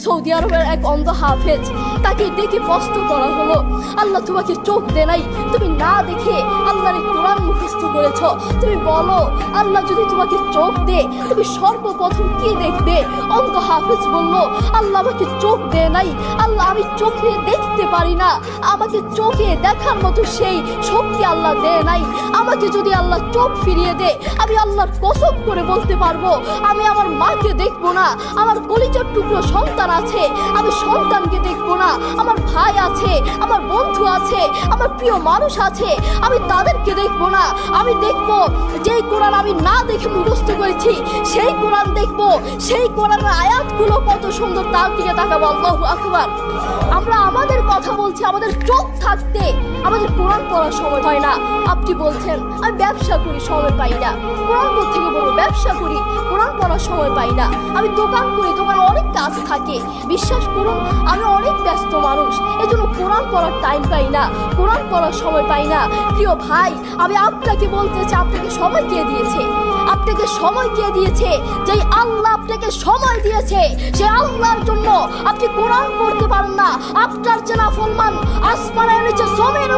Saudi আরবের এক অন্ধ হাফেজ, তাকে দেখে প্রশ্ন করা হলো, আল্লাহ তোমাকে চোখ দে নাই, তুমি না দেখে আল্লাহর কোরআন মুখস্থ করেছ, তুমি বলো আল্লাহ যদি তোমাকে চোখ দে তুমি সর্বপ্রথম কি দেখবে? অন্ধ হাফেজ বলল, আল্লাহ আমাকে চোখ দে নাই, আল্লাহ আমি চোখে দেখতে পারি না, আমাকে চোখে দেখার মতো সেই শক্তি আল্লাহ দেয় নাই। আমাকে যদি আল্লাহ চোখ ফিরিয়ে দে, আমি আল্লাহর কসম করে বলতে পারবো আমি আমার মাকে দেখবো না, আমার কলিজার টুকরো সন্তান আছে আমি সন্তানকে দেখবো না, আমার ভাই আছে, আমার বন্ধু আছে, আমার প্রিয় মানুষ আছে আমি তাদেরকে দেখবো না। আমি দেখবো যেই কোরআন আমি না দেখে মুখস্থ করেছি সেই কোরআন দেখবো, সেই কোরআনের আয়াতগুলো কত সুন্দর তার দিকে তাকাবো। আল্লাহু আকবার। আমরা আমাদের কথা বলছি, আমাদের চোখ থাকতে আমাদের কোরআন পড়ার সময় হয় না। আপনি বলছেন আমি ব্যবসা করি, সময় পাই না, কোরআন পড়তে থেকে বলবো ব্যবসা করি, কোরআন পড়ার সময় পাই না, আমি দোকান করি, দোকানে অনেক কাজ থাকে, বিশ্বাস করুন আমি অনেক ব্যস্ত মানুষ, এজন্য কোরআন পড়ার টাইম পাই না, কোরআন পড়ার সময় পাই না। প্রিয় ভাই, আমি আপনাকে বলতে চাই, আপনাকে সময় কে দিয়েছে? আপনাকে সময় কে দিয়েছে? যেই আল্লাহ আপনাকে সময় দিয়েছে সে আল্লাহর জন্য আপনি কোরআন পড়তে পারেন না। আপনার চেনা ফরমান আসমানের নিচে জমির